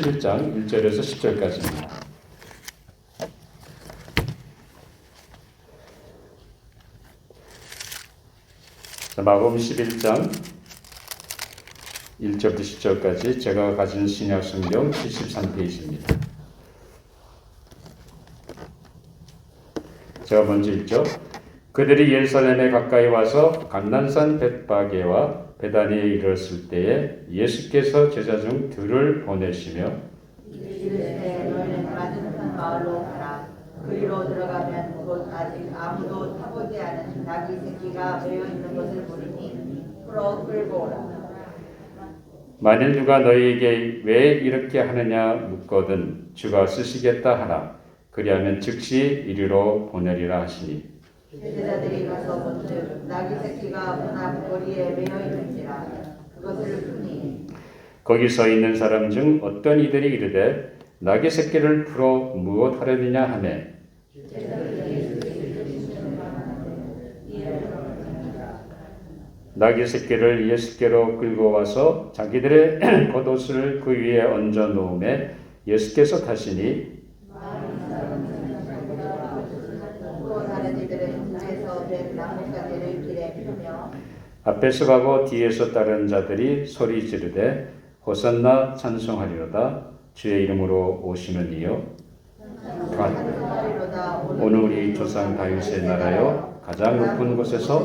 11장 1절에서 10절까지입니다. 마가복음 11장 1절부터 10절까지 제가 가진 신약 성경 73페이지입니다. 제가 먼저 읽죠. 그들이 예루살렘에 가까이 와서 감난산 벳바게와 베다니에 이르렀을 때에 예수께서 제자 중 둘을 보내시며 이르시되 너희는 맞은편 마을로 가라. 그리로 들어가면 곧 아직 아무도 타보지 않은 나귀 새끼가 매여 있는 것을 보리니 풀어 끌고 오라. 만일 누가 너희에게 왜 이렇게 하느냐 묻거든 주가 쓰시겠다 하라. 그리하면 즉시 이리로 보내리라 하시니 제자들이 가서 본즉 나귀 새끼가 문 앞거리에 매여 있는지라. 그것을 푸니 거기 서 있는 사람 중 어떤 이들이 이르되 나귀 새끼를 풀어 무엇 하려느냐 하매 나귀 새끼를 예수께로 끌고 와서 자기들의 겉옷을 그 위에 얹어 놓음에 예수께서 타시니 또 다른 이들은 집에서 된 나뭇가지를 길에 펴며 앞에서 가고 뒤에서 따른 자들이 소리 지르되 호산나 찬송하리로다 주의 이름으로 오시는 이여 오늘 우리 조상 다윗의 나라여 가장 높은 곳에서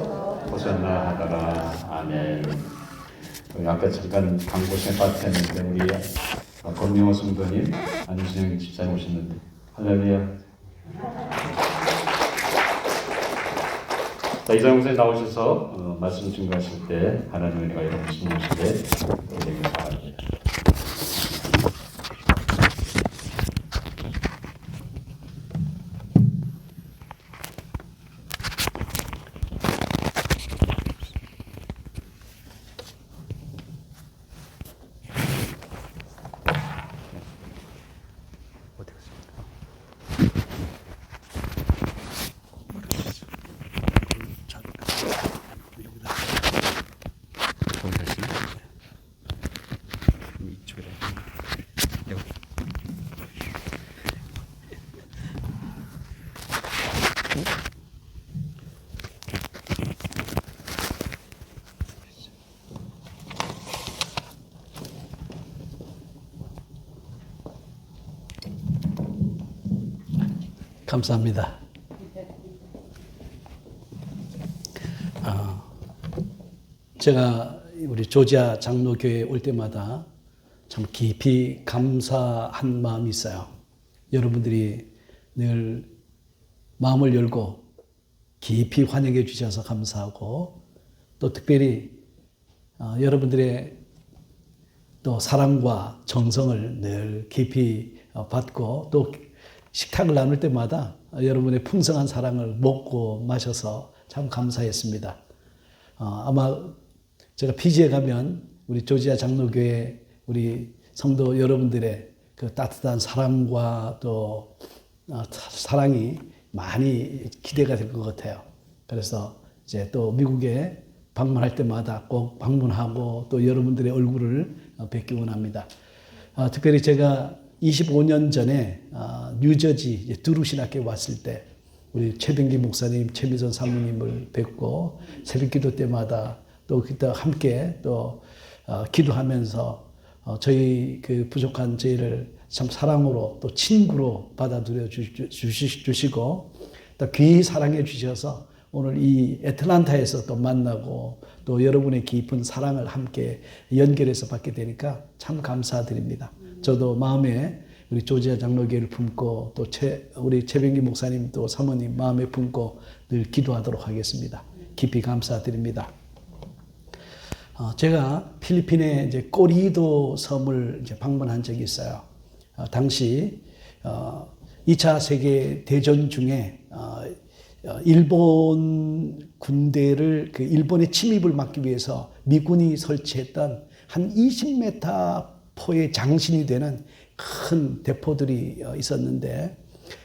호산나 하더라. 아멘. 아까 잠깐 광고에 빠뜨렸는데 우리 권명호 성도님 안수영 집사님 오셨는데 할렐루야. 자, 이상훈 선생님 나오셔서 말씀 증거하실 때 하나님의 은혜가 여러분 신으시게 되길 바랍니다. 감사합니다. 제가 우리 조지아 장로교회에 올 때마다 참 깊이 감사한 마음이 있어요. 여러분들이 늘 마음을 열고 깊이 환영해 주셔서 감사하고 또 특별히 여러분들의 또 사랑과 정성을 늘 깊이 받고 또 식탁을 나눌 때마다 여러분의 풍성한 사랑을 먹고 마셔서 참 감사했습니다. 아마 제가 피지에 가면 우리 조지아 장로교회 우리 성도 여러분들의 그 따뜻한 사랑과 또 사랑이 많이 기대가 될 것 같아요. 그래서 이제 또 미국에 방문할 때마다 꼭 방문하고 또 여러분들의 얼굴을 뵙기 원합니다. 특별히 제가 25년 전에 뉴저지 두루신학교에 왔을 때 우리 최병기 목사님, 최미선 사모님을 뵙고 새벽기도 때마다 또 그때 함께 또 기도하면서 저희 그 부족한 저희를 참 사랑으로 또 친구로 받아들여 주시고 또 귀히 사랑해 주셔서 오늘 이 애틀란타에서 또 만나고 또 여러분의 깊은 사랑을 함께 연결해서 받게 되니까 참 감사드립니다. 저도 마음에 우리 조지아 장로교회를 품고 또 우리 최병기 목사님 또 사모님 마음에 품고 늘 기도하도록 하겠습니다. 깊이 감사드립니다. 제가 필리핀의 이제 꼬리도 섬을 이제 방문한 적이 있어요. 당시 2차 세계 대전 중에 일본 군대를 그 일본의 침입을 막기 위해서 미군이 설치했던 한 20m 포의 장신이 되는 큰 대포들이 있었는데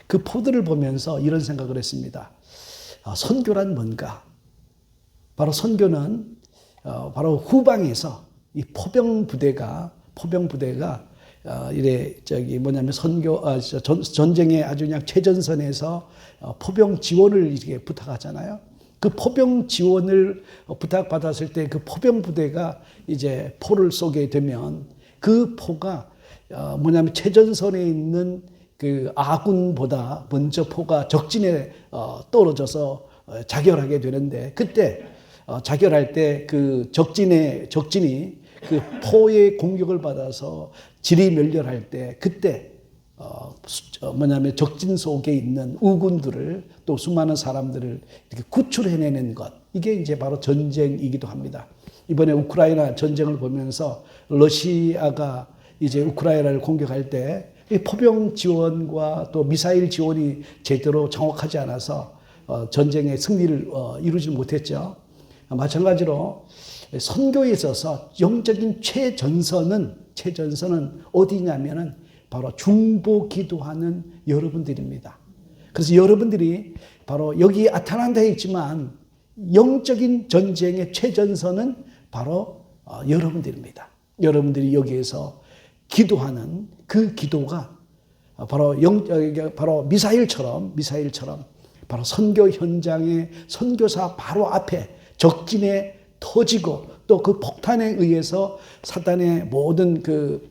그 포들을 보면서 이런 생각을 했습니다. 선교란 뭔가? 바로 선교는 바로 후방에서 이 포병 부대가 이래 전쟁의 아주 그냥 최전선에서 포병 지원을 이렇게 부탁하잖아요. 그 포병 지원을 부탁받았을 때 그 포병 부대가 이제 포를 쏘게 되면 그 포가 최전선에 있는 그 아군보다 먼저 포가 적진에 떨어져서 자결하게 되는데, 그때 자결할 때 그 적진이 그 포의 공격을 받아서 지리멸렬할 때, 그때 적진 속에 있는 우군들을, 또 수많은 사람들을 이렇게 구출해내는 것, 이게 이제 바로 전쟁이기도 합니다. 이번에 우크라이나 전쟁을 보면서 러시아가 이제 우크라이나를 공격할 때 이 포병 지원과 또 미사일 지원이 제대로 정확하지 않아서 전쟁의 승리를 이루지 못했죠. 마찬가지로 선교에 있어서 영적인 최전선은 어디냐면은 바로 중보 기도하는 여러분들입니다. 그래서 여러분들이 바로 여기 나타난다 했지만 영적인 전쟁의 최전선은 바로 여러분들입니다. 여러분들이 여기에서 기도하는 그 기도가 바로 미사일처럼 바로 선교 현장의 선교사 바로 앞에 적진에 터지고, 또 그 폭탄에 의해서 사탄의 모든 그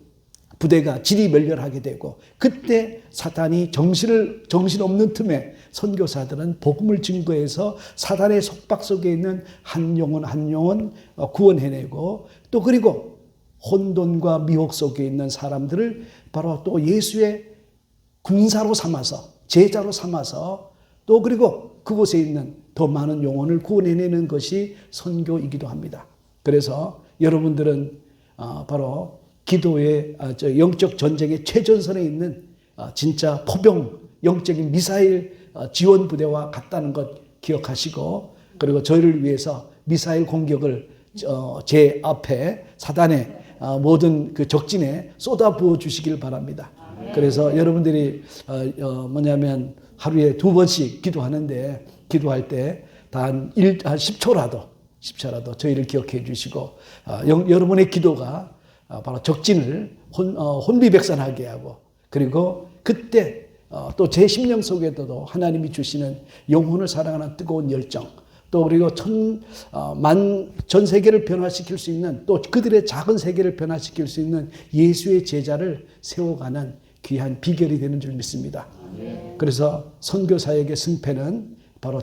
부대가 지리멸렬하게 되고, 그때 사탄이 정신없는 틈에 선교사들은 복음을 증거해서 사탄의 속박 속에 있는 한 영혼 구원해내고, 또 그리고 혼돈과 미혹 속에 있는 사람들을 바로 또 예수의 군사로 삼아서, 제자로 삼아서, 또 그리고 그곳에 있는 더 많은 영혼을 구원해내는 것이 선교이기도 합니다. 그래서 여러분들은 바로 기도의 영적 전쟁의 최전선에 있는 진짜 포병, 영적인 미사일 지원 부대와 같다는 것 기억하시고, 그리고 저희를 위해서 미사일 공격을 제 앞에 사단의 모든 그 적진에 쏟아부어 주시길 바랍니다. 그래서 여러분들이 하루에 2번씩 기도하는데, 기도할 때 단 10초라도 저희를 기억해 주시고, 여러분의 기도가 바로 적진을 혼비백산하게 하고, 그리고 그때 또 제 심령 속에도 하나님이 주시는 영혼을 사랑하는 뜨거운 열정, 또 그리고 전 세계를 변화시킬 수 있는, 또 그들의 작은 세계를 변화시킬 수 있는 예수의 제자를 세워가는 귀한 비결이 되는 줄 믿습니다. 그래서 선교사에게 승패는 바로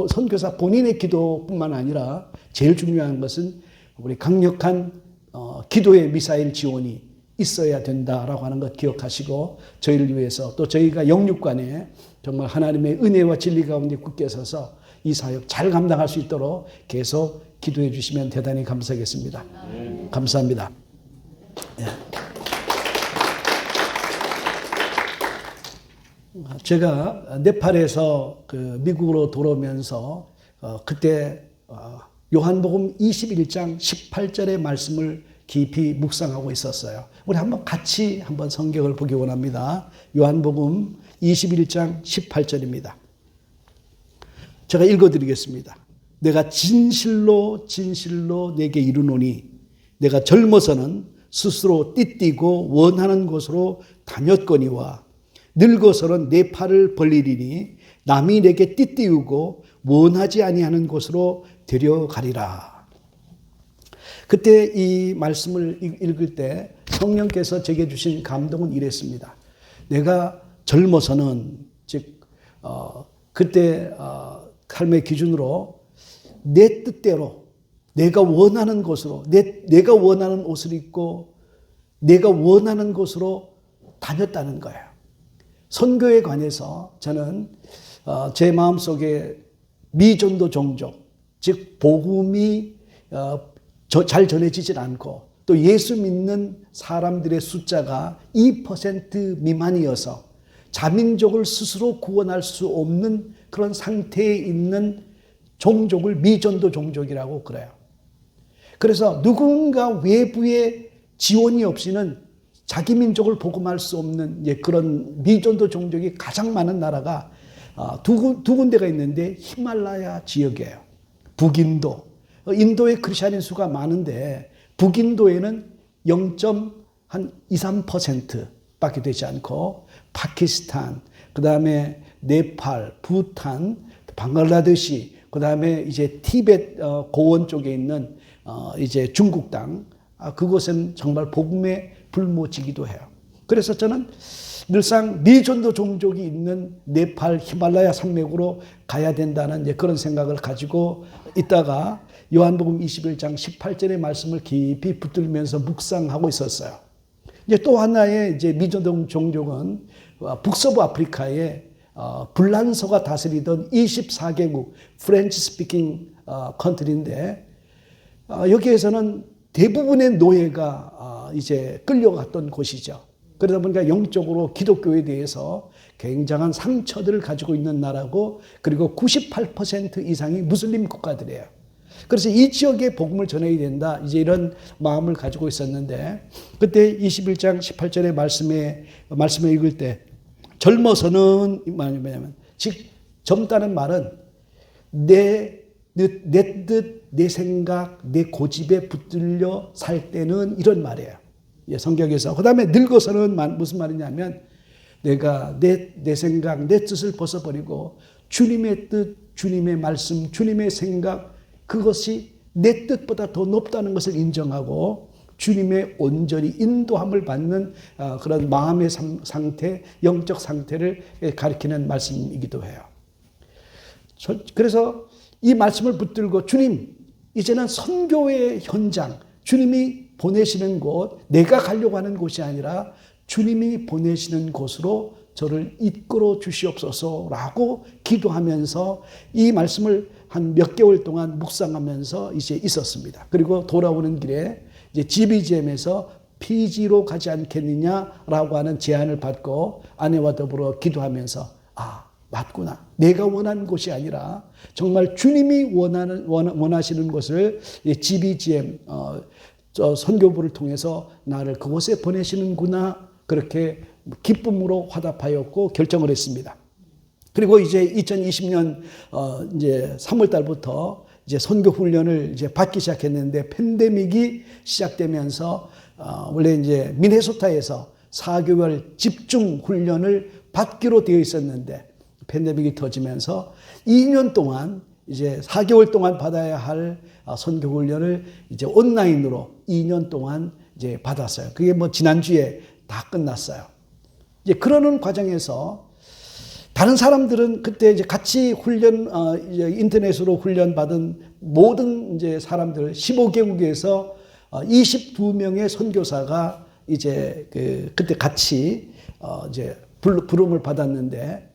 선교사 본인의 기도뿐만 아니라 제일 중요한 것은 우리 강력한 기도의 미사일 지원이 있어야 된다라고 하는 것 기억하시고, 저희를 위해서 또 저희가 영육간에 정말 하나님의 은혜와 진리 가운데 굳게 서서 이 사역 잘 감당할 수 있도록 계속 기도해 주시면 대단히 감사하겠습니다. 감사합니다. 제가 네팔에서 미국으로 돌아오면서 그때 요한복음 21장 18절의 말씀을 깊이 묵상하고 있었어요. 우리 같이 한번 성경을 보기 원합니다. 요한복음 21장 18절입니다. 제가 읽어드리겠습니다. 내가 진실로 내게 이르노니 내가 젊어서는 스스로 띠띠고 원하는 곳으로 다녔거니와 늙어서는 내 팔을 벌리리니 남이 내게 띠띠우고 원하지 아니하는 곳으로 데려가리라. 그때 이 말씀을 읽을 때 성령께서 제게 주신 감동은 이랬습니다. 내가 젊어서는, 즉 그때 삶의 기준으로 내 뜻대로 내가 원하는 곳으로, 내가 원하는 옷을 입고 내가 원하는 곳으로 다녔다는 거예요. 선교에 관해서 저는 제 마음속에 미전도 종족, 즉 복음이 잘 전해지질 않고 또 예수 믿는 사람들의 숫자가 2% 미만이어서 자민족을 스스로 구원할 수 없는 그런 상태에 있는 종족을 미전도 종족이라고 그래요. 그래서 누군가 외부의 지원이 없이는 자기 민족을 복음할 수 없는 그런 미전도 종족이 가장 많은 나라가 두 군데가 있는데 히말라야 지역이에요. 북인도, 인도의 크리스찬인 수가 많은데 북인도에는 한 2, 3%밖에 되지 않고 파키스탄, 그 다음에 네팔, 부탄, 방글라데시, 그 다음에 이제 티벳 고원 쪽에 있는 이제 중국 땅, 그곳은 정말 복음의 불모지기도 해요. 그래서 저는 늘상 미전도 종족이 있는 네팔 히말라야 산맥으로 가야 된다는 이제 그런 생각을 가지고 있다가 요한복음 21장 18절의 말씀을 깊이 붙들면서 묵상하고 있었어요. 이제 또 하나의 이제 미전도 종족은 북서부 아프리카의 불란서가 다스리던 24개국 프렌치 스피킹 컨트리인데 여기에서는 대부분의 노예가 이제 끌려갔던 곳이죠. 그러다 보니까 영적으로 기독교에 대해서 굉장한 상처들을 가지고 있는 나라고, 그리고 98% 이상이 무슬림 국가들이에요. 그래서 이 지역에 복음을 전해야 된다, 이제 이런 마음을 가지고 있었는데, 그때 21장 18절의 말씀을 읽을 때 젊어서는 뭐냐면, 즉 젊다는 말은 내 뜻, 내 생각, 내 고집에 붙들려 살 때는, 이런 말이에요. 성경에서. 그 다음에 늙어서는 무슨 말이냐면, 내가 내 생각, 내 뜻을 벗어버리고 주님의 뜻, 주님의 말씀, 주님의 생각, 그것이 내 뜻보다 더 높다는 것을 인정하고 주님의 온전히 인도함을 받는 그런 마음의 상태, 영적 상태를 가리키는 말씀이기도 해요. 그래서 이 말씀을 붙들고, 주님, 이제는 선교의 현장, 주님이 보내시는 곳, 내가 가려고 하는 곳이 아니라 주님이 보내시는 곳으로 저를 이끌어 주시옵소서라고 기도하면서 이 말씀을 한 몇 개월 동안 묵상하면서 이제 있었습니다. 그리고 돌아오는 길에 이제 GBGM에서 피지로 가지 않겠느냐라고 하는 제안을 받고 아내와 더불어 기도하면서, 맞구나. 내가 원하는 곳이 아니라 정말 주님이 원하시는 곳을 GBGM 선교부를 통해서 나를 그곳에 보내시는구나, 그렇게 기쁨으로 화답하였고 결정을 했습니다. 그리고 이제 2020년 이제 3월 달부터 이제 선교 훈련을 이제 받기 시작했는데, 팬데믹이 시작되면서 원래 이제 미네소타에서 4개월 집중 훈련을 받기로 되어 있었는데, 팬데믹이 터지면서 2년 동안 이제 4개월 동안 받아야 할 선교 훈련을 이제 온라인으로 2년 동안 이제 받았어요. 그게 뭐 지난주에 다 끝났어요. 이제 그러는 과정에서 다른 사람들은 그때 이제 같이 이제 인터넷으로 훈련 받은 모든 이제 사람들 15개국에서 22명의 선교사가 이제 그때 같이 이제 부름을 받았는데,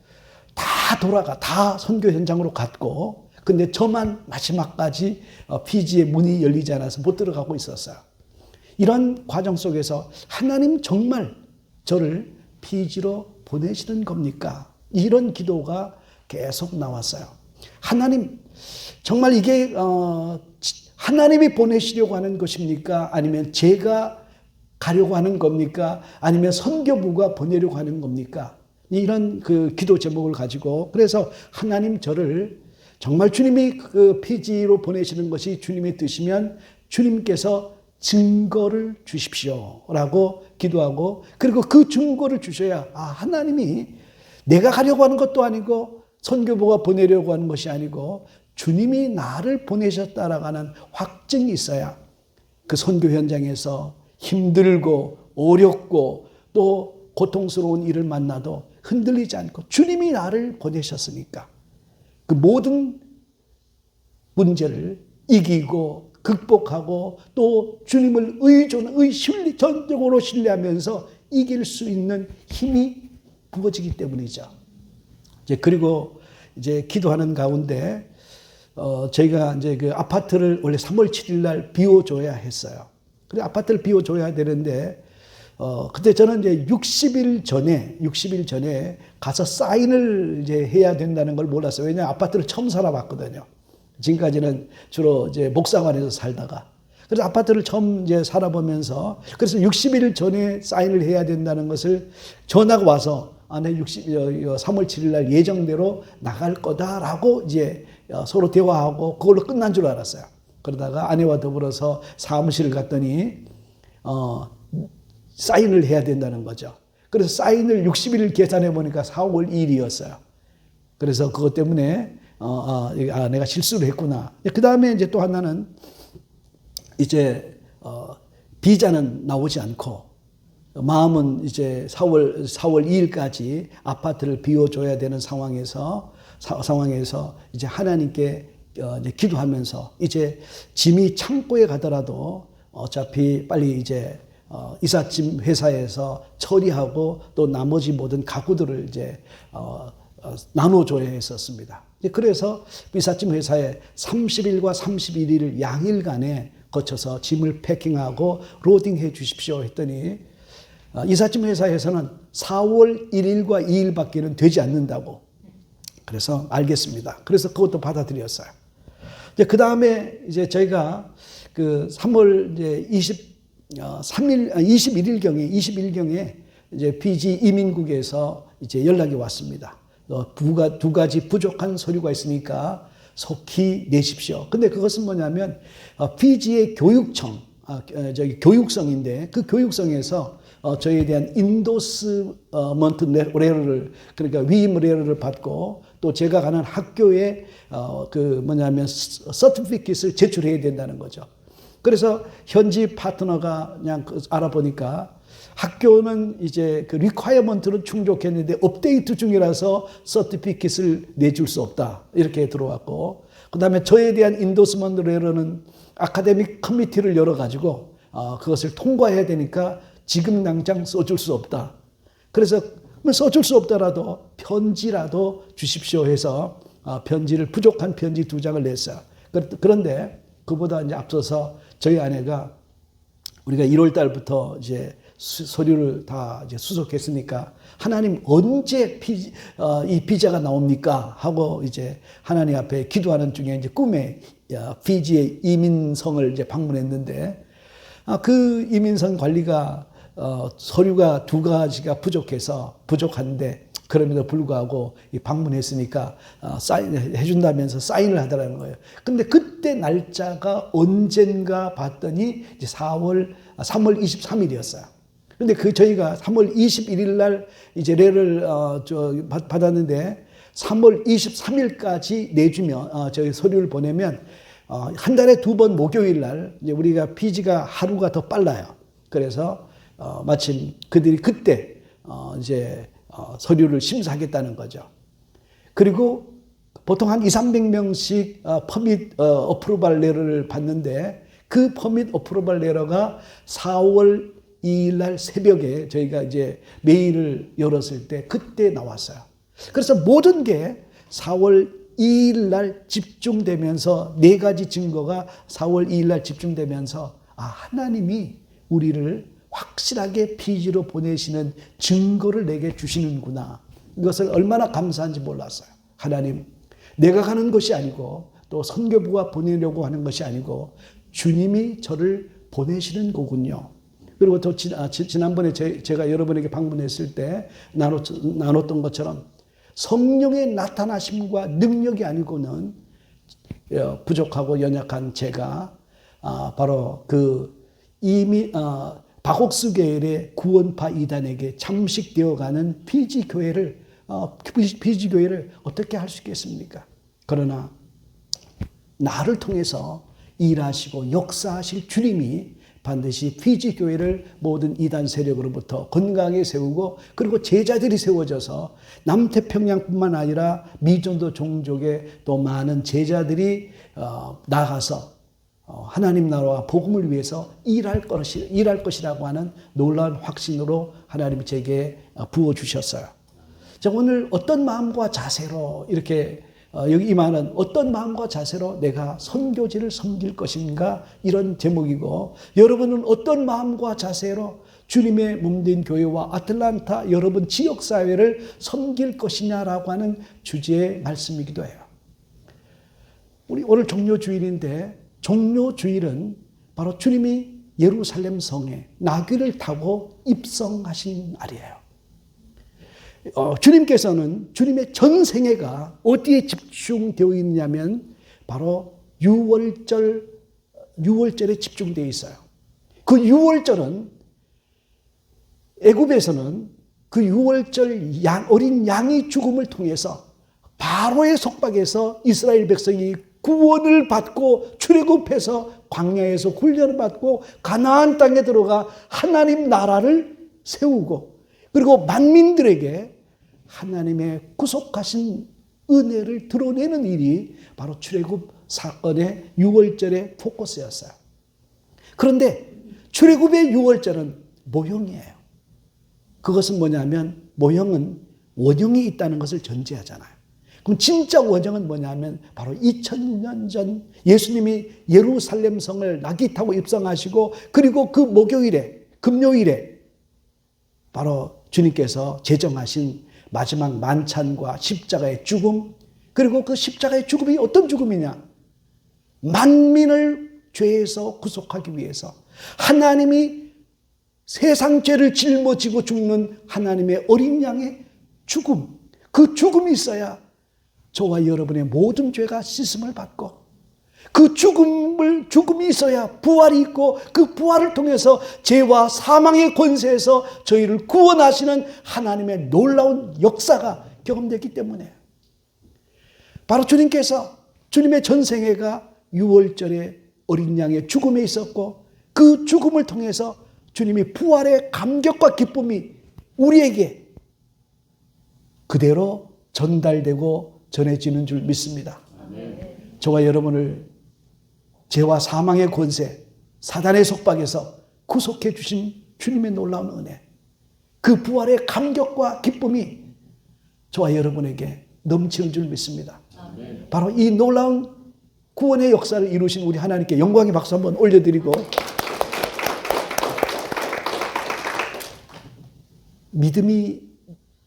다 선교 현장으로 갔고, 근데 저만 마지막까지 피지의 문이 열리지 않아서 못 들어가고 있었어요. 이런 과정 속에서 하나님 정말 저를 피지로 보내시는 겁니까? 이런 기도가 계속 나왔어요. 하나님, 정말 이게 하나님이 보내시려고 하는 것입니까? 아니면 제가 가려고 하는 겁니까? 아니면 선교부가 보내려고 하는 겁니까? 이런 그 기도 제목을 가지고, 그래서 하나님, 저를 정말 주님이 그 피지로 보내시는 것이 주님의 뜻이면 주님께서 증거를 주십시오라고 기도하고, 그리고 그 증거를 주셔야 하나님이 내가 가려고 하는 것도 아니고 선교부가 보내려고 하는 것이 아니고 주님이 나를 보내셨다라고 하는 확증이 있어야 그 선교 현장에서 힘들고 어렵고 또 고통스러운 일을 만나도 흔들리지 않고, 주님이 나를 보내셨으니까 그 모든 문제를 이기고 극복하고 또 주님을 전적으로 신뢰하면서 이길 수 있는 힘이 부어지기 때문이죠. 그리고 이제 기도하는 가운데 저희가 이제 그 아파트를 원래 3월 7일 날 비워줘야 했어요. 그래서 아파트를 비워줘야 되는데 그때 저는 이제 60일 전에 가서 사인을 이제 해야 된다는 걸 몰랐어요. 왜냐하면 아파트를 처음 살아봤거든요. 지금까지는 주로 이제 목사관에서 살다가. 그래서 아파트를 처음 이제 살아보면서, 그래서 60일 전에 사인을 해야 된다는 것을 전화가 와서, 내 3월 7일 날 예정대로 나갈 거다라고 이제 서로 대화하고 그걸로 끝난 줄 알았어요. 그러다가 아내와 더불어서 사무실을 갔더니, 사인을 해야 된다는 거죠. 그래서 사인을 60일 계산해 보니까 4월 2일이었어요. 그래서 그것 때문에 내가 실수를 했구나. 그 다음에 이제 또 하나는 이제 비자는 나오지 않고 마음은 이제 4월 2일까지 아파트를 비워줘야 되는 상황에서 이제 하나님께 이제 기도하면서 이제 짐이 창고에 가더라도 어차피 빨리 이제 이삿짐 회사에서 처리하고 또 나머지 모든 가구들을 이제 나눠줘야 했었습니다. 그래서 이삿짐 회사에 30일과 31일 양일간에 거쳐서 짐을 패킹하고 로딩해 주십시오 했더니 이삿짐 회사에서는 4월 1일과 2일밖에는 되지 않는다고. 그래서 알겠습니다. 그래서 그것도 받아들였어요. 이제 그 다음에 이제 저희가 그 3월 이제 21일경에 이제 피지 이민국에서 이제 연락이 왔습니다. 두 가지 부족한 서류가 있으니까 속히 내십시오. 근데 그것은 뭐냐면 피지의 교육청, 교육성인데 그 교육성에서 저희에 대한 인도스먼트 레터를, 그러니까 위임 레터를 받고 또 제가 가는 학교에 서티피킷을 제출해야 된다는 거죠. 그래서 현지 파트너가 그냥 알아보니까 학교는 이제 그 리콰이어먼트를 충족했는데 업데이트 중이라서 서티피킷을 내줄 수 없다. 이렇게 들어왔고, 그 다음에 저에 대한 인도스먼트 레터는 아카데믹 커미티를 열어가지고 그것을 통과해야 되니까 지금 당장 써줄 수 없다. 그래서 써줄 수 없더라도 편지라도 주십시오 해서 부족한 편지 2장을 냈어요. 그런데 그보다 이제 앞서서 저희 아내가 우리가 1월 달부터 이제 서류를 다 이제 수속했으니까 하나님 언제 이 비자가 나옵니까? 하고 이제 하나님 앞에 기도하는 중에 이제 꿈에 피지의 이민성을 이제 방문했는데 그 이민성 관리가 서류가 2가지가 부족한데 그럼에도 불구하고 방문했으니까 해준다면서 사인을 하더라는 거예요. 근데 그때 날짜가 언젠가 봤더니 이제 3월 23일이었어요. 근데 저희가 3월 21일 날 이제 레를 받았는데 3월 23일까지 내주면 저희 서류를 보내면 한 달에 2번 목요일 날 이제 우리가 피지가 하루가 더 빨라요. 그래서 마침 그들이 그때 이제 서류를 심사하겠다는 거죠. 그리고 보통 한 200~300명씩 퍼밋 어프로발 레터를 받는데 그 퍼밋 어프로발 레터가 4월 2일 날 새벽에 저희가 이제 메일을 열었을 때 그때 나왔어요. 그래서 모든 게 4월 2일 날 집중되면서 4가지 증거가 4월 2일 날 집중되면서 하나님이 우리를 확실하게 피지로 보내시는 증거를 내게 주시는구나. 이것을 얼마나 감사한지 몰랐어요. 하나님, 내가 가는 것이 아니고 또 선교부가 보내려고 하는 것이 아니고 주님이 저를 보내시는 거군요. 그리고 또 지난번에 제가 여러분에게 방문했을 때 나눴던 것처럼 성령의 나타나심과 능력이 아니고는 부족하고 연약한 제가 바로 박옥수 계열의 구원파 이단에게 잠식되어가는 피지 교회를 어떻게 할 수 있겠습니까? 그러나 나를 통해서 일하시고 역사하실 주님이 반드시 피지 교회를 모든 이단 세력으로부터 건강하게 세우고 그리고 제자들이 세워져서 남태평양뿐만 아니라 미전도 종족의 또 많은 제자들이 나가서 하나님 나라와 복음을 위해서 일할 것이라고 하는 놀라운 확신으로 하나님이 제게 부어주셨어요. 자, 오늘 어떤 마음과 자세로 이렇게 여기 이 말은 어떤 마음과 자세로 내가 선교지를 섬길 것인가 이런 제목이고 여러분은 어떤 마음과 자세로 주님의 몸된 교회와 아틀란타 여러분 지역사회를 섬길 것이냐라고 하는 주제의 말씀이기도 해요. 우리 오늘 종료주일인데 종료주일은 바로 주님이 예루살렘 성에 나귀를 타고 입성하신 날이에요. 주님께서는 주님의 전생애가 어디에 집중되어 있느냐면 바로 유월절에 집중되어 있어요. 그 유월절은 애굽에서는 그 유월절 어린 양의 죽음을 통해서 바로의 속박에서 이스라엘 백성이 구원을 받고 출애굽해서 광야에서 훈련을 받고 가나안 땅에 들어가 하나님 나라를 세우고 그리고 만민들에게 하나님의 구속하신 은혜를 드러내는 일이 바로 출애굽 사건의 유월절의 포커스였어요. 그런데 출애굽의 유월절은 모형이에요. 그것은 뭐냐면 모형은 원형이 있다는 것을 전제하잖아요. 그럼 진짜 원형은 뭐냐면 바로 2000년 전 예수님이 예루살렘 성을 나귀 타고 입성하시고 그리고 그 목요일에 금요일에 바로 주님께서 제정하신 마지막 만찬과 십자가의 죽음 그리고 그 십자가의 죽음이 어떤 죽음이냐 만민을 죄에서 구속하기 위해서 하나님이 세상 죄를 짊어지고 죽는 하나님의 어린 양의 죽음 그 죽음이 있어야 저와 여러분의 모든 죄가 씻음을 받고 그 죽음이 있어야 부활이 있고 그 부활을 통해서 죄와 사망의 권세에서 저희를 구원하시는 하나님의 놀라운 역사가 경험됐기 때문에 바로 주님께서 주님의 전생애가 유월절에 어린 양의 죽음에 있었고 그 죽음을 통해서 주님이 부활의 감격과 기쁨이 우리에게 그대로 전달되고 전해지는 줄 믿습니다. 저와 여러분을 죄와 사망의 권세, 사단의 속박에서 구속해 주신 주님의 놀라운 은혜, 그 부활의 감격과 기쁨이 저와 여러분에게 넘치는 줄 믿습니다. 바로 이 놀라운 구원의 역사를 이루신 우리 하나님께 영광의 박수 한번 올려드리고 믿음이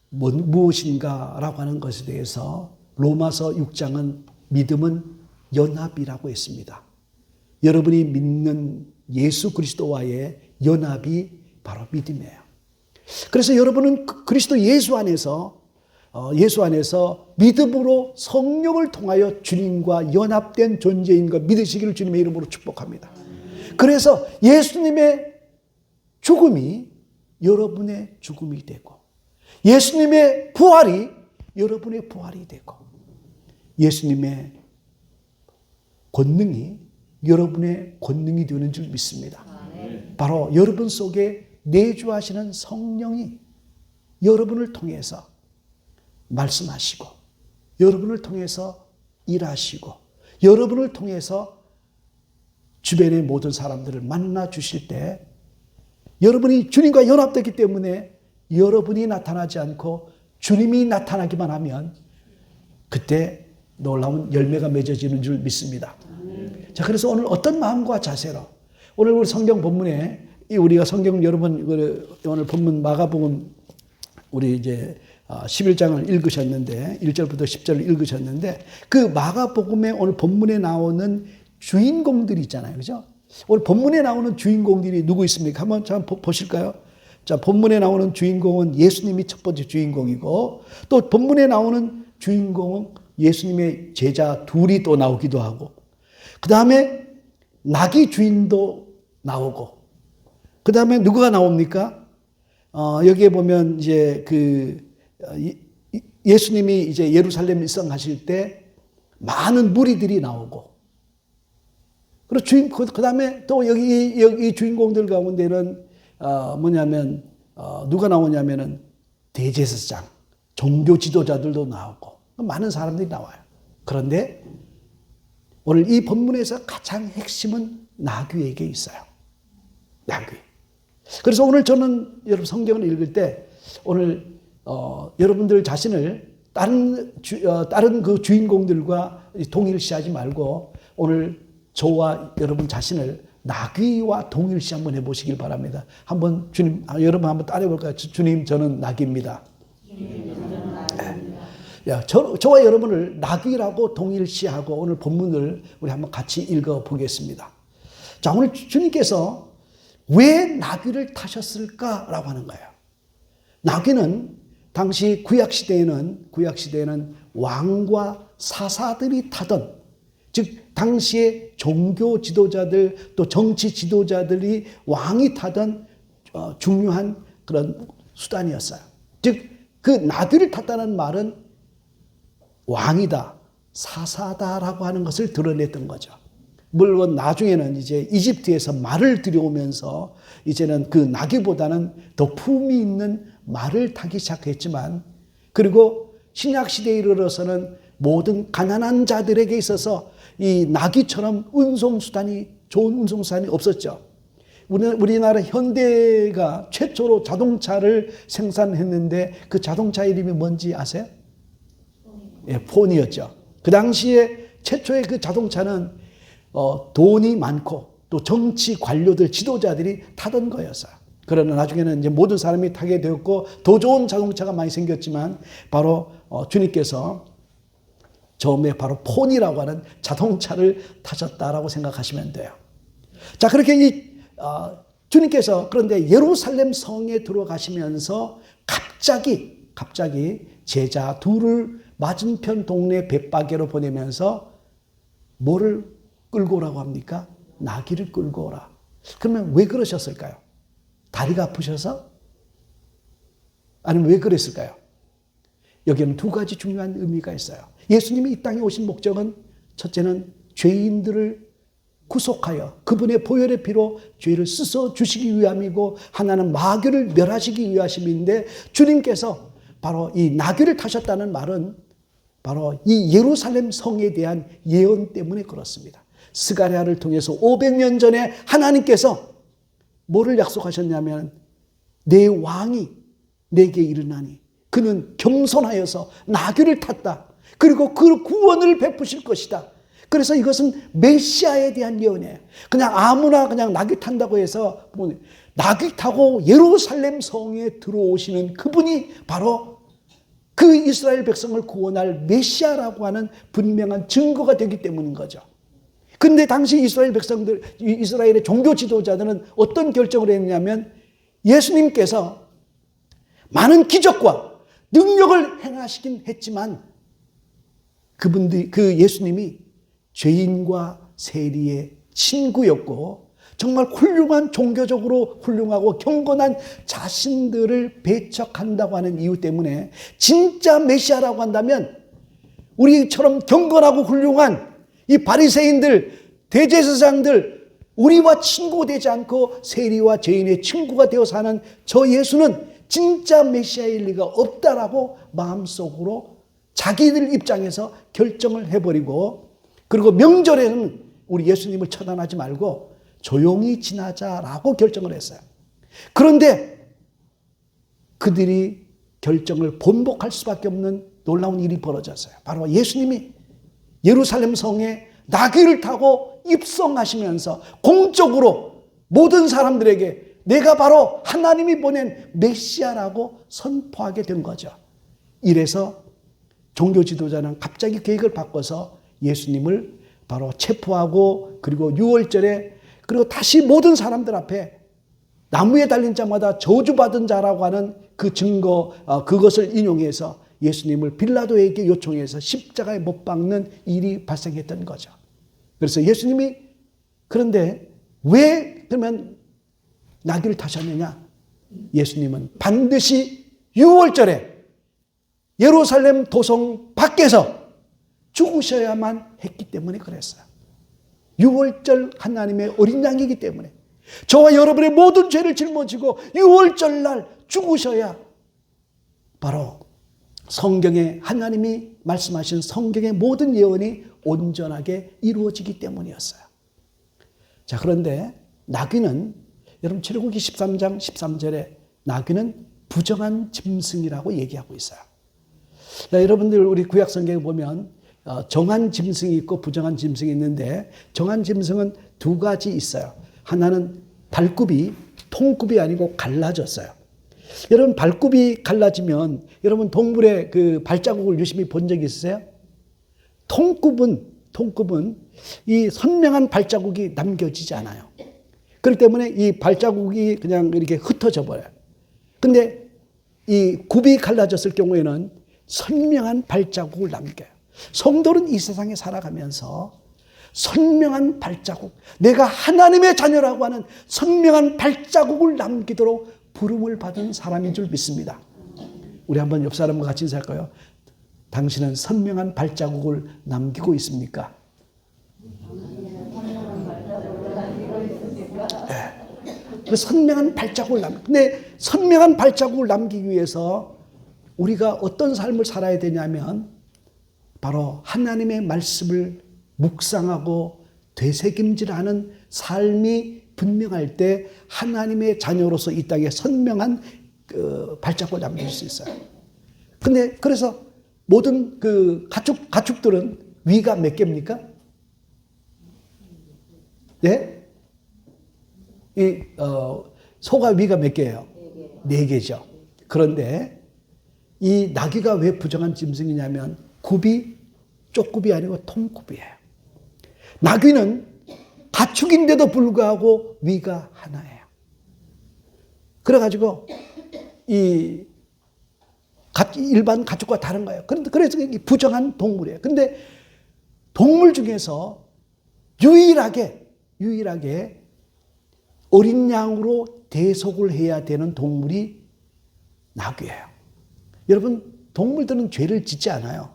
무엇인가라고 하는 것에 대해서 로마서 6장은 믿음은 연합이라고 했습니다. 여러분이 믿는 예수 그리스도와의 연합이 바로 믿음이에요. 그래서 여러분은 그리스도 예수 안에서 믿음으로 성령을 통하여 주님과 연합된 존재인 것 믿으시기를 주님의 이름으로 축복합니다. 그래서 예수님의 죽음이 여러분의 죽음이 되고 예수님의 부활이 여러분의 부활이 되고 예수님의 권능이 여러분의 권능이 되는 줄 믿습니다. 바로 여러분 속에 내주하시는 성령이 여러분을 통해서 말씀하시고 여러분을 통해서 일하시고 여러분을 통해서 주변의 모든 사람들을 만나 주실 때 여러분이 주님과 연합되기 때문에 여러분이 나타나지 않고 주님이 나타나기만 하면 그때 놀라운 열매가 맺어지는 줄 믿습니다. 자, 그래서 오늘 어떤 마음과 자세로 오늘 우리 성경 본문에 우리가 성경 여러분 오늘 본문 마가복음 우리 이제 11장을 읽으셨는데 1절부터 10절을 읽으셨는데 그 마가복음의 오늘 본문에 나오는 주인공들이 있잖아요. 그죠? 오늘 본문에 나오는 주인공들이 누구 있습니까? 한번 보실까요? 자, 본문에 나오는 주인공은 예수님이 첫 번째 주인공이고 또 본문에 나오는 주인공은 예수님의 제자 둘이 또 나오기도 하고 그 다음에 나귀 주인도 나오고 그 다음에 누구가 나옵니까? 여기에 보면 이제 예수님이 이제 예루살렘 입성하실 때 많은 무리들이 나오고 그리고 그 다음에 또 여기 주인공들 가운데는 뭐냐면 누가 나오냐면은 대제사장, 종교 지도자들도 나오고 많은 사람들이 나와요. 그런데 오늘 이 본문에서 가장 핵심은 나귀에게 있어요. 나귀. 그래서 오늘 저는 여러분 성경을 읽을 때 오늘 여러분들 자신을 다른 그 주인공들과 동일시하지 말고 오늘 저와 여러분 자신을 나귀와 동일시 한번 해보시길 바랍니다. 한번 여러분 한번 따라해 볼까요? 주님, 저는 나귀입니다. 저와 여러분을 나귀라고 동일시하고 오늘 본문을 우리 한번 같이 읽어 보겠습니다. 자, 오늘 주님께서 왜 나귀를 타셨을까라고 하는 거예요. 나귀는 당시 구약시대에는 왕과 사사들이 타던, 즉 당시의 종교 지도자들 또 정치 지도자들이 왕이 타던 중요한 그런 수단이었어요. 즉, 그 나귀를 탔다는 말은 왕이다, 사사다라고 하는 것을 드러냈던 거죠. 물론 나중에는 이제 이집트에서 말을 들여오면서 이제는 그 나귀보다는 더 품이 있는 말을 타기 시작했지만, 그리고 신약 시대에 이르러서는 모든 가난한 자들에게 있어서 이 나귀처럼 좋은 운송수단이 없었죠. 우리나라 현대가 최초로 자동차를 생산했는데 그 자동차 이름이 뭔지 아세요? 폰이었죠. 그 당시에 최초의 그 자동차는 돈이 많고 또 정치 관료들, 지도자들이 타던 거였어요. 그러나 나중에는 이제 모든 사람이 타게 되었고 더 좋은 자동차가 많이 생겼지만 바로 주님께서 처음에 바로 폰이라고 하는 자동차를 타셨다라고 생각하시면 돼요. 자, 그렇게 주님께서 그런데 예루살렘 성에 들어가시면서 갑자기 제자 둘을 맞은편 동네 벳바게로 보내면서 뭐를 끌고 오라고 합니까? 나귀를 끌고 오라. 그러면 왜 그러셨을까요? 다리가 아프셔서? 아니면 왜 그랬을까요? 여기는 두 가지 중요한 의미가 있어요. 예수님이 이 땅에 오신 목적은 첫째는 죄인들을 구속하여 그분의 보혈의 피로 죄를 씻어 주시기 위함이고, 하나는 마귀를 멸하시기 위하심인데, 주님께서 바로 이 나귀를 타셨다는 말은 바로 이 예루살렘 성에 대한 예언 때문에 그렇습니다. 스가랴를 통해서 500년 전에 하나님께서 뭐를 약속하셨냐면, 내 왕이 내게 일어나니 그는 겸손하여서 나귀를 탔다. 그리고 그 구원을 베푸실 것이다. 그래서 이것은 메시아에 대한 예언이에요. 그냥 아무나 그냥 나귀 탄다고 해서, 나귀 타고 예루살렘 성에 들어오시는 그분이 바로 그 이스라엘 백성을 구원할 메시아라고 하는 분명한 증거가 되기 때문인 거죠. 근데 당시 이스라엘의 종교 지도자들은 어떤 결정을 했냐면, 예수님께서 많은 기적과 능력을 행하시긴 했지만 그 예수님이 죄인과 세리의 친구였고, 정말 훌륭한, 종교적으로 훌륭하고 경건한 자신들을 배척한다고 하는 이유 때문에 진짜 메시아라고 한다면 우리처럼 경건하고 훌륭한 이 바리새인들, 대제사장들, 우리와 친구되지 않고 세리와 죄인의 친구가 되어 사는 저 예수는 진짜 메시아일 리가 없다라고 마음속으로 자기들 입장에서 결정을 해버리고, 그리고 명절에는 우리 예수님을 처단하지 말고 조용히 지나자라고 결정을 했어요. 그런데 그들이 결정을 번복할 수밖에 없는 놀라운 일이 벌어졌어요. 바로 예수님이 예루살렘 성에 나귀를 타고 입성하시면서 공적으로 모든 사람들에게 내가 바로 하나님이 보낸 메시아라고 선포하게 된 거죠. 이래서 종교 지도자는 갑자기 계획을 바꿔서 예수님을 바로 체포하고, 그리고 6월절에 그리고 다시 모든 사람들 앞에 나무에 달린 자마다 저주받은 자라고 하는 그 증거, 그것을 인용해서 예수님을 빌라도에게 요청해서 십자가에 못 박는 일이 발생했던 거죠. 그래서 예수님이 그런데 왜 그러면 나귀를 타셨느냐? 예수님은 반드시 6월절에 예루살렘 도성 밖에서 죽으셔야만 했기 때문에 그랬어요. 6월절 하나님의 어린 양이기 때문에 저와 여러분의 모든 죄를 짊어지고 6월절 날 죽으셔야 바로 성경에 하나님이 말씀하신 성경의 모든 예언이 온전하게 이루어지기 때문이었어요. 자, 그런데 나귀는 여러분 출애굽기 13장 13절에 나귀는 부정한 짐승이라고 얘기하고 있어요. 자, 여러분들 우리 구약 성경에 보면 정한 짐승이 있고 부정한 짐승이 있는데, 정한 짐승은 두 가지 있어요. 하나는 발굽이 통굽이 아니고 갈라졌어요. 여러분 발굽이 갈라지면 여러분 동물의 그 발자국을 유심히 본 적이 있으세요? 통굽은 이 선명한 발자국이 남겨지지 않아요. 그렇기 때문에 이 발자국이 그냥 이렇게 흩어져 버려요. 근데 이 굽이 갈라졌을 경우에는 선명한 발자국을 남겨요. 성도는 이 세상에 살아가면서 선명한 발자국, 내가 하나님의 자녀라고 하는 선명한 발자국을 남기도록 부름을 받은 사람인 줄 믿습니다. 우리 한번 옆 사람과 같이 인사할까요? 당신은 선명한 발자국을 남기고 있습니까? 네. 그 선명한 발자국을 근데 선명한 발자국을 남기기 위해서 우리가 어떤 삶을 살아야 되냐면 바로 하나님의 말씀을 묵상하고 되새김질하는 삶이 분명할 때 하나님의 자녀로서 이 땅에 선명한 그 발자국을 남길 수 있어요. 근데 그래서 모든 그 가축들은 위가 몇 개입니까? 네? 소가 위가 몇 개예요? 4개죠. 그런데 이 나귀가 왜 부정한 짐승이냐면 굽이 쪽굽이 아니고 통굽이에요. 나귀는 가축인데도 불구하고 위가 하나예요. 그래가지고 이 일반 가축과 다른 거예요. 그래서 부정한 동물이에요. 근데 동물 중에서 유일하게 어린 양으로 대속을 해야 되는 동물이 나귀예요. 여러분, 동물들은 죄를 짓지 않아요.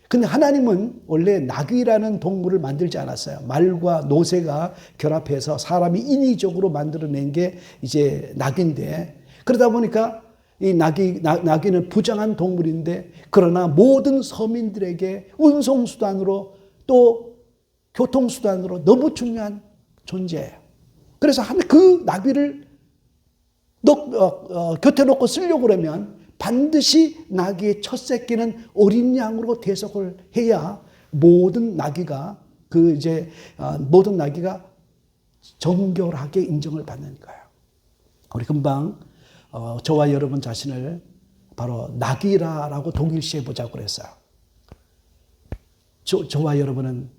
근데 하나님은 원래 나귀라는 동물을 만들지 않았어요. 말과 노새가 결합해서 사람이 인위적으로 만들어낸 게 이제 나귀인데, 그러다 보니까 이 나귀는 부정한 동물인데, 그러나 모든 서민들에게 운송수단으로 또 교통수단으로 너무 중요한 존재예요. 그래서 그 나귀를 곁에 놓고 쓰려고 그러면 반드시 나귀의 첫 새끼는 어린 양으로 대속을 해야 모든 나귀가 정결하게 인정을 받는 거예요. 우리 금방 저와 여러분 자신을 바로 나귀라고 동일시해 보자고 그랬어요. 저와 여러분은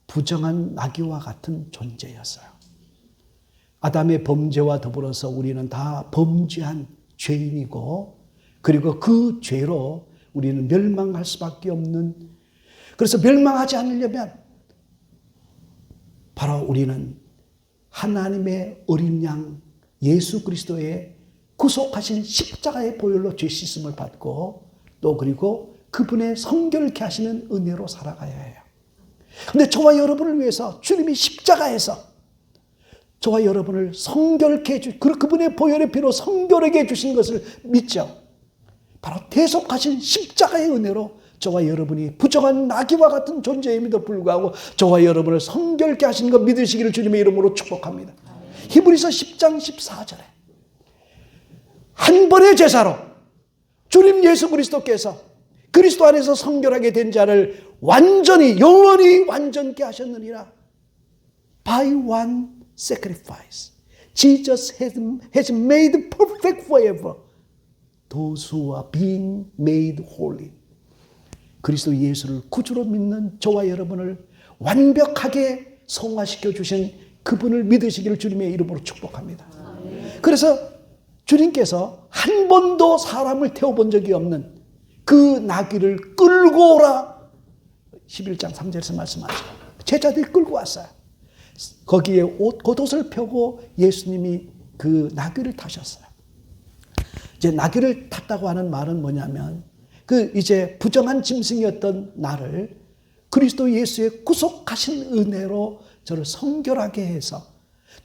부정한 나귀와 같은 존재였어요. 아담의 범죄와 더불어서 우리는 다 범죄한 죄인이고, 그리고 그 죄로 우리는 멸망할 수밖에 없는, 그래서 멸망하지 않으려면 바로 우리는 하나님의 어린 양 예수 그리스도의 구속하신 십자가의 보혈로 죄 씻음을 받고, 또 그리고 그분의 성결케 하시는 은혜로 살아가야 해요. 근데 저와 여러분을 위해서 주님이 십자가에서 저와 여러분을 성결케 해주, 그분의 보혈의 피로 성결하게 해주신 것을 믿죠. 바로 대속하신 십자가의 은혜로 저와 여러분이 부정한 나귀와 같은 존재임에도 불구하고 저와 여러분을 성결케 하신 것 믿으시기를 주님의 이름으로 축복합니다. 히브리서 10장 14절에 한 번의 제사로 주님 예수 그리스도께서 그리스도 안에서 성결하게 된 자를 완전히 영원히 완전케 하셨느니라. By one sacrifice, Jesus has made perfect forever those who are being made holy. 그리스도 예수를 구주로 믿는 저와 여러분을 완벽하게 성화시켜 주신 그분을 믿으시기를 주님의 이름으로 축복합니다. 그래서 주님께서 한 번도 사람을 태워본 적이 없는 그 나귀를 끌고 오라 11장 3절에서 말씀하죠. 제자들이 끌고 왔어요. 거기에 겉옷을 펴고 예수님이 그 나귀를 타셨어요. 이제 나귀를 탔다고 하는 말은 뭐냐면 이제 부정한 짐승이었던 나를 그리스도 예수의 구속하신 은혜로 저를 성결하게 해서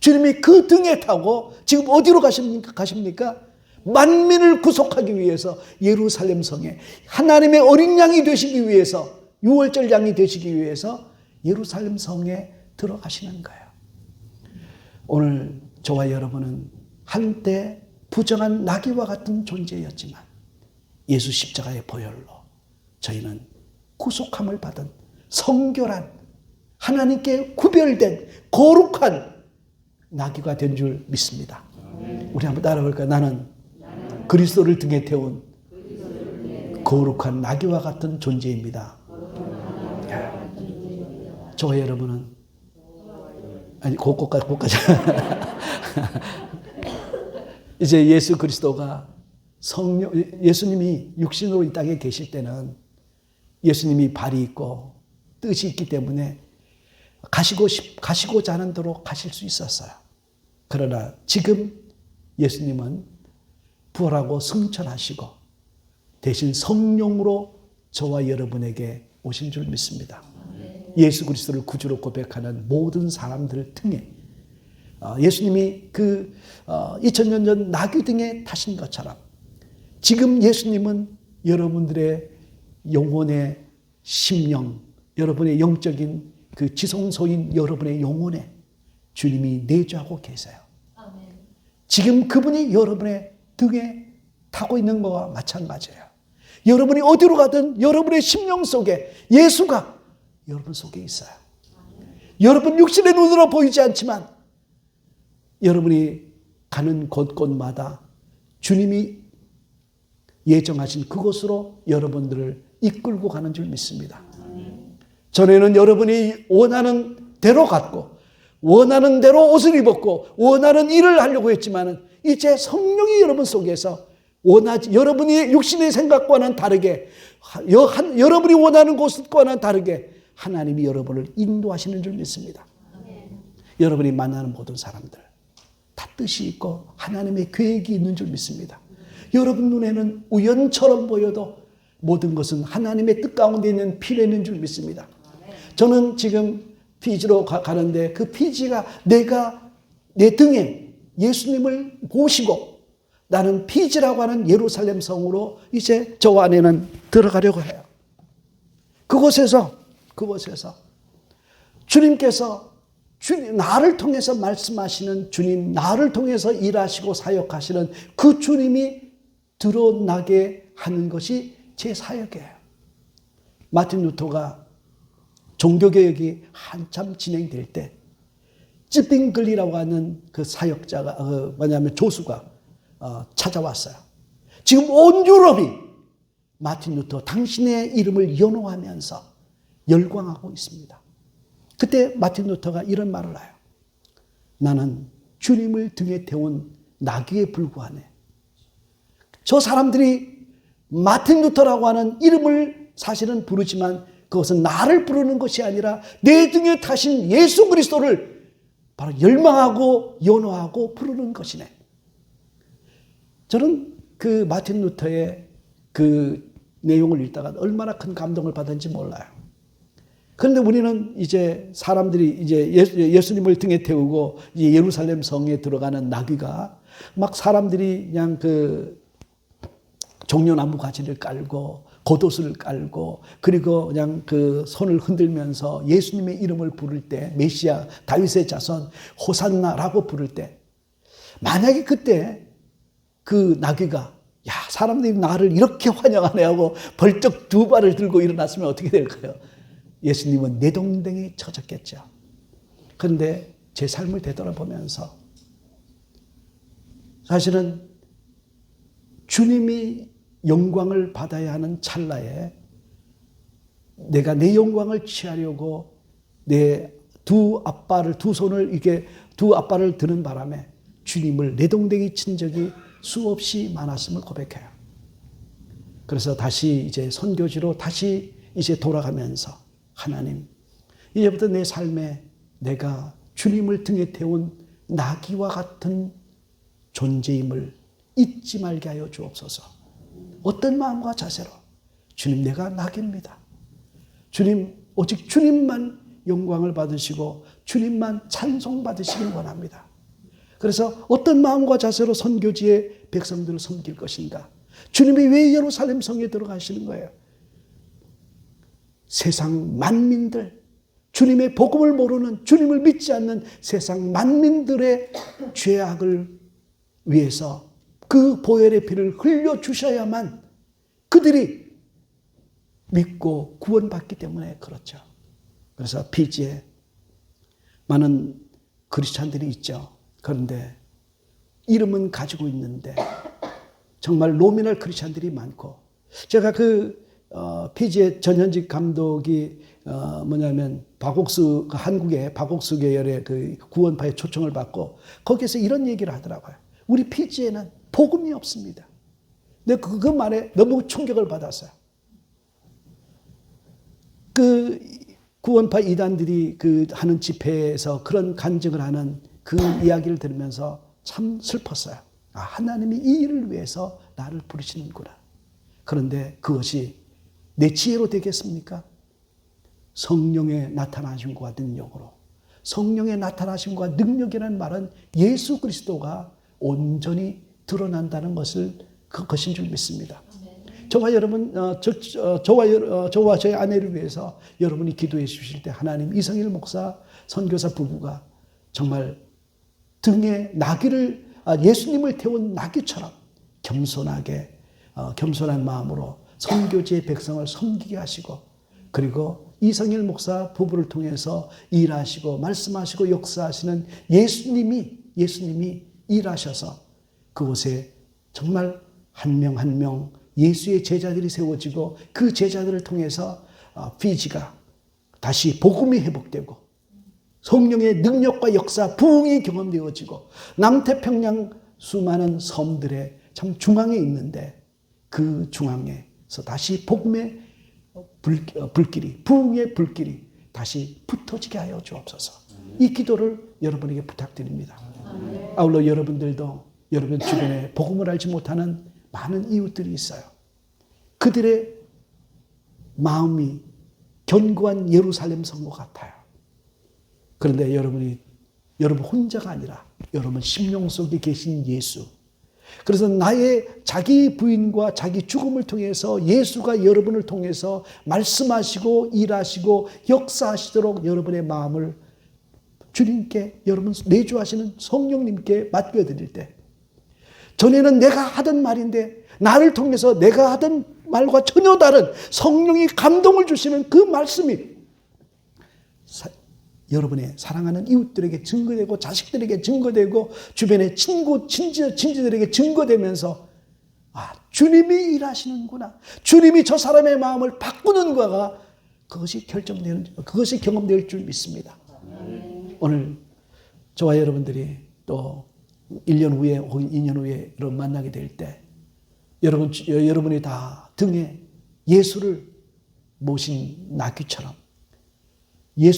주님이 그 등에 타고 지금 어디로 가십니까? 만민을 구속하기 위해서 예루살렘 성에 하나님의 어린 양이 되시기 위해서, 유월절 양이 되시기 위해서 예루살렘 성에 들어가시는 거예요. 오늘 저와 여러분은 한때 부정한 나귀와 같은 존재였지만 예수 십자가의 보혈로 저희는 구속함을 받은 성결한 하나님께 구별된 거룩한 나귀가 된 줄 믿습니다. 우리 한번 따라볼까요? 나는 그리스도를 등에 태운 거룩한 나귀와 같은 존재입니다. 저와 여러분은 아니 그것까지 이제 예수 그리스도가 예수님이 육신으로 이 땅에 계실 때는 예수님이 발이 있고 뜻이 있기 때문에 가시고자 하는 대로 가실 수 있었어요. 그러나 지금 예수님은 부활하고 승천하시고 대신 성령으로 저와 여러분에게 오신 줄 믿습니다. 예수 그리스도를 구주로 고백하는 모든 사람들 등에 예수님이 그 2000년 전 나귀 등에 타신 것처럼 지금 예수님은 여러분들의 영혼의 심령, 여러분의 영적인 그 지성소인 여러분의 영혼에 주님이 내주하고 계세요. 지금 그분이 여러분의 등에 타고 있는 것과 마찬가지예요. 여러분이 어디로 가든 여러분의 심령 속에 예수가 여러분 속에 있어요. 여러분 육신의 눈으로 보이지 않지만 여러분이 가는 곳곳마다 주님이 예정하신 그곳으로 여러분들을 이끌고 가는 줄 믿습니다. 전에는 여러분이 원하는 대로 갔고 원하는 대로 옷을 입었고 원하는 일을 하려고 했지만 이제 성령이 여러분 속에서 여러분이 육신의 생각과는 다르게 여러분이 원하는 곳과는 다르게 하나님이 여러분을 인도하시는 줄 믿습니다. 여러분이 만나는 모든 사람들 다 뜻이 있고 하나님의 계획이 있는 줄 믿습니다. 여러분 눈에는 우연처럼 보여도 모든 것은 하나님의 뜻 가운데 있는 필요에 있는 줄 믿습니다. 저는 지금 피지로 가는데 그 피지가 내가 내 등에 예수님을 모시고 나는 피지라고 하는 예루살렘 성으로 이제 저 안에는 들어가려고 해요. 그곳에서 주님께서 나를 통해서 말씀하시는 주님, 나를 통해서 일하시고 사역하시는 그 주님이 드러나게 하는 것이 제 사역이에요. 마틴 루터가 종교개혁이 한참 진행될 때 찌빙글리라고 하는 그 사역자가 조수가 찾아왔어요. 지금 온 유럽이 마틴 루터 당신의 이름을 연호하면서 열광하고 있습니다. 그때 마틴 루터가 이런 말을 해요. 나는 주님을 등에 태운 나귀에 불과하네. 저 사람들이 마틴 루터라고 하는 이름을 사실은 부르지만 그것은 나를 부르는 것이 아니라 내 등에 타신 예수 그리스도를 바로 열망하고 연호하고 부르는 것이네. 저는 그 마틴 루터의 그 내용을 읽다가 얼마나 큰 감동을 받았는지 몰라요. 그런데 우리는 이제 사람들이 이제 예수님을 등에 태우고 이제 예루살렘 성에 들어가는 나귀가 막 사람들이 그냥 그 종려나무 가지를 깔고 겉옷을 깔고 그리고 그냥 그 손을 흔들면서 예수님의 이름을 부를 때 메시아 다윗의 자손 호산나라고 부를 때 만약에 그때 그 나귀가 야 사람들이 나를 이렇게 환영하네 하고 벌쩍 두 발을 들고 일어났으면 어떻게 될까요? 예수님은 내동댕이 쳐졌겠죠. 그런데 제 삶을 되돌아보면서 사실은 주님이 영광을 받아야 하는 찰나에 내가 내 영광을 취하려고 내 두 손을 이렇게 두 앞발을 드는 바람에 주님을 내동댕이 친 적이 수없이 많았음을 고백해요. 그래서 다시 이제 선교지로 다시 이제 돌아가면서 하나님, 이제부터 내 삶에 내가 주님을 등에 태운 나귀와 같은 존재임을 잊지 말게 하여 주옵소서. 어떤 마음과 자세로 주님 내가 나귀입니다. 주님 오직 주님만 영광을 받으시고 주님만 찬송 받으시길 원합니다. 그래서 어떤 마음과 자세로 선교지의 백성들을 섬길 것인가? 주님이 왜 예루살렘 성에 들어가시는 거예요? 세상 만민들, 주님의 복음을 모르는, 주님을 믿지 않는 세상 만민들의 죄악을 위해서 그 보혈의 피를 흘려주셔야만 그들이 믿고 구원받기 때문에 그렇죠. 그래서 피지에 많은 크리스찬들이 있죠. 그런데 이름은 가지고 있는데 정말 노미널 크리스찬들이 많고 제가 피지의 전현직 감독이 뭐냐면 박옥수 한국의 박옥수 계열의 그 구원파의 초청을 받고 거기에서 이런 얘기를 하더라고요. 우리 피지에는 복음이 없습니다. 근데 그 말에 너무 충격을 받았어요. 그 구원파 이단들이 그 하는 집회에서 그런 간증을 하는 그 이야기를 들으면서 참 슬펐어요. 하나님이 이 일을 위해서 나를 부르시는구나. 그런데 그것이 내 지혜로 되겠습니까? 성령의 나타나심과 능력으로. 성령의 나타나심과 능력이라는 말은 예수 그리스도가 온전히 드러난다는 그것인 줄 믿습니다. 저와 여러분, 저와 저의 아내를 위해서 여러분이 기도해 주실 때 하나님 이성일 목사, 선교사 부부가 정말 등에 예수님을 태운 나귀처럼 겸손하게, 겸손한 마음으로 선교지의 백성을 섬기게 하시고, 그리고 이성일 목사 부부를 통해서 일하시고 말씀하시고 역사하시는 예수님이 일하셔서 그곳에 정말 한 명 한 명 예수의 제자들이 세워지고 그 제자들을 통해서 피지가 다시 복음이 회복되고 성령의 능력과 역사, 부흥이 경험되어지고 남태평양 수많은 섬들의 참 중앙에 있는데 그 중앙에서 다시 복음의 불길이, 부흥의 불길이 다시 붙어지게 하여 주옵소서. 이 기도를 여러분에게 부탁드립니다. 아울러 여러분들도 여러분 주변에 복음을 알지 못하는 많은 이웃들이 있어요. 그들의 마음이 견고한 예루살렘 성과 같아요. 그런데 여러분 혼자가 아니라 여러분 심령 속에 계신 예수. 그래서 나의 자기 부인과 자기 죽음을 통해서 예수가 여러분을 통해서 말씀하시고 일하시고 역사하시도록 여러분의 마음을 주님께, 여러분 내주하시는 성령님께 맡겨드릴 때, 전에는 내가 하던 말인데 나를 통해서 내가 하던 말과 전혀 다른 성령이 감동을 주시는 그 말씀이 여러분의 사랑하는 이웃들에게 증거되고 자식들에게 증거되고 주변의 친지들에게 증거되면서 주님이 일하시는구나. 주님이 저 사람의 마음을 바꾸는 거가 그것이 그것이 경험될 줄 믿습니다. 오늘 저와 여러분들이 또 1년 후에 혹은 2년 후에 여러분 만나게 될 때 여러분이 다 등에 예수를 모신 나귀처럼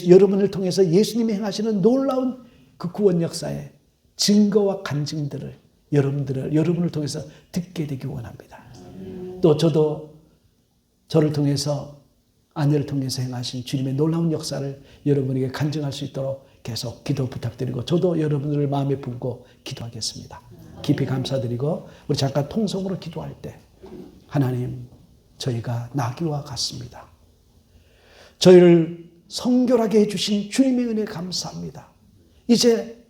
여러분을 통해서 예수님이 행하시는 놀라운 그 구원 역사의 증거와 간증들을 여러분을 통해서 듣게 되기 원합니다. 또 저도 저를 통해서 아내를 통해서 행하신 주님의 놀라운 역사를 여러분에게 간증할 수 있도록 계속 기도 부탁드리고 저도 여러분들을 마음에 품고 기도하겠습니다. 깊이 감사드리고 우리 잠깐 통성으로 기도할 때 하나님, 저희가 나귀와 같습니다. 저희를 성결하게 해주신 주님의 은혜 감사합니다. 이제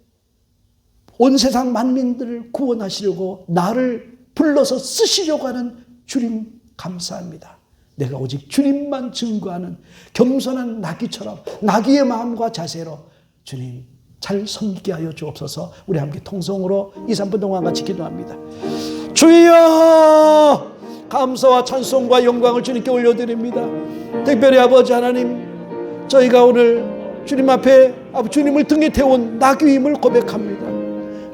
온 세상 만민들을 구원하시려고 나를 불러서 쓰시려고 하는 주님 감사합니다. 내가 오직 주님만 증거하는 겸손한 나귀처럼 나귀의 마음과 자세로 주님 잘 섬기게 하여 주옵소서. 우리 함께 통성으로 2, 3분 동안 같이 기도합니다. 주여, 감사와 찬송과 영광을 주님께 올려드립니다. 특별히 아버지 하나님, 저희가 오늘 주님 앞에 주님을 등에 태운 나귀임을 고백합니다.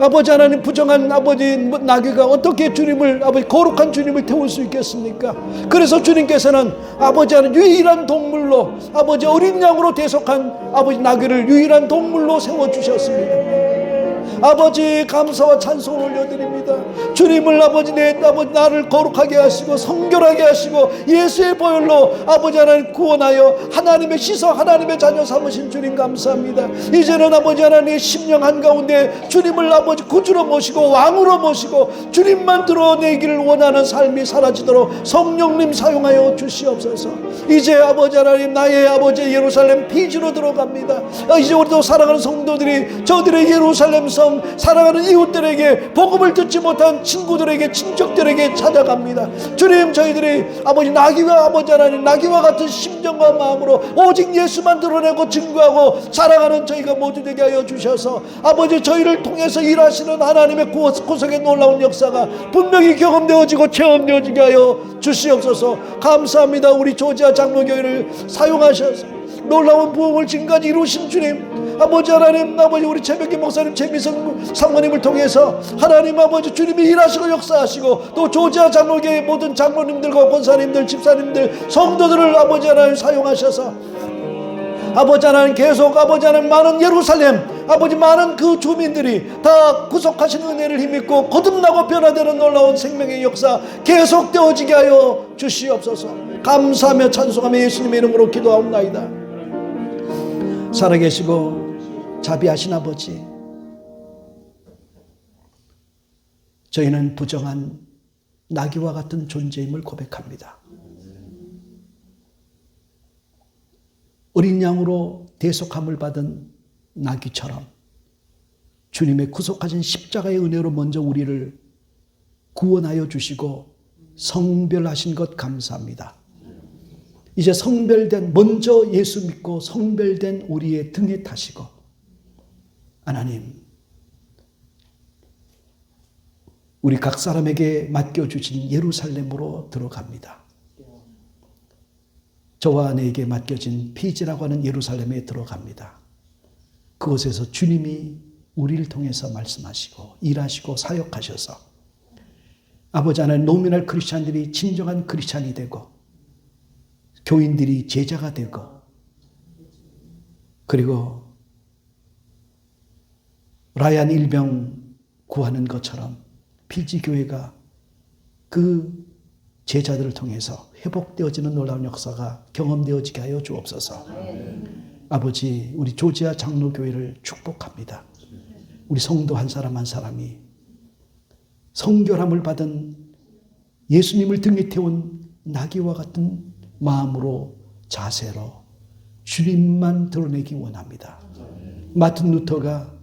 아버지 하나님, 부정한 아버지 나귀가 어떻게 주님을, 아버지 거룩한 주님을 태울 수 있겠습니까? 그래서 주님께서는 아버지 하나님 유일한 동물로, 아버지 어린 양으로 대속한 아버지 나귀를 유일한 동물로 세워주셨습니다. 아버지 감사와 찬송을 올려드립니다. 주님을 아버지 나를 거룩하게 하시고 성결하게 하시고 예수의 보혈로 아버지 하나님 구원하여 하나님의 시서 하나님의 자녀 삼으신 주님 감사합니다. 이제는 아버지 하나님의 심령 한가운데 주님을 아버지 구주로 모시고 왕으로 모시고 주님만 드러내기를 원하는 삶이 사라지도록 성령님 사용하여 주시옵소서. 이제 아버지 하나님 나의 아버지 예루살렘 피지로 들어갑니다. 이제 우리도 사랑하는 성도들이 저들의 예루살렘 성 사랑하는 이웃들에게 복음을 듣지 못한 친구들에게 친척들에게 찾아갑니다. 주님, 저희들이 아버지 나귀와 아버지 하나님 나귀와 같은 심정과 마음으로 오직 예수만 드러내고 증거하고 사랑하는 저희가 모두 되게 하여 주셔서 아버지 저희를 통해서 일하시는 하나님의 구속의 놀라운 역사가 분명히 경험되어지고 체험되어지게 하여 주시옵소서. 감사합니다. 우리 조지아 장로교회를 사용하셔서 놀라운 부흥을 지금까지 이루신 주님, 아버지 하나님, 아버지 우리 최백기 목사님, 최미성 사모님을 통해서 하나님 아버지 주님이 일하시고 역사하시고 또 조지아 장로교회 모든 장로님들과 권사님들, 집사님들, 성도들을 아버지 하나님 사용하셔서 아버지 하나님 계속 아버지 하나님 많은 예루살렘 아버지 많은 그 주민들이 다 구속하신 은혜를 힘입고 거듭나고 변화되는 놀라운 생명의 역사 계속되어지게 하여 주시옵소서. 감사하며 찬송하며 예수님의 이름으로 기도하옵나이다. 살아계시고 자비하신 아버지, 저희는 부정한 나귀와 같은 존재임을 고백합니다. 어린 양으로 대속함을 받은 나귀처럼 주님의 구속하신 십자가의 은혜로 먼저 우리를 구원하여 주시고 성별하신 것 감사합니다. 이제 성별된, 먼저 예수 믿고 성별된 우리의 등에 타시고 하나님, 우리 각 사람에게 맡겨주신 예루살렘으로 들어갑니다. 저와 아내에게 맡겨진 피지라고 하는 예루살렘에 들어갑니다. 그곳에서 주님이 우리를 통해서 말씀하시고 일하시고 사역하셔서 아버지 하나님, 노미널 크리스찬들이 진정한 크리스찬이 되고 교인들이 제자가 되고, 그리고 라얀 일병 구하는 것처럼 피지교회가 그 제자들을 통해서 회복되어지는 놀라운 역사가 경험되어지게 하여 주옵소서. 아버지, 우리 조지아 장로교회를 축복합니다. 우리 성도 한 사람 한 사람이 성결함을 받은 예수님을 등에 태운 나귀와 같은 마음으로, 자세로 주님만 드러내기 원합니다. 마틴 루터가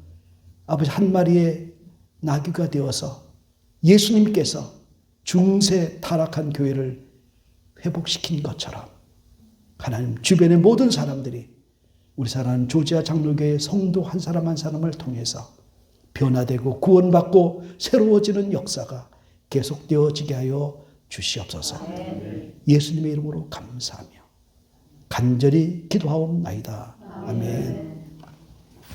아버지 한 마리의 나귀가 되어서 예수님께서 중세 타락한 교회를 회복시킨 것처럼 하나님, 주변의 모든 사람들이 우리 사랑하는 조지아 장로교회 성도 한 사람 한 사람을 통해서 변화되고 구원받고 새로워지는 역사가 계속되어지게 하여 주시옵소서. 예수님의 이름으로 감사하며 간절히 기도하옵나이다. 아멘.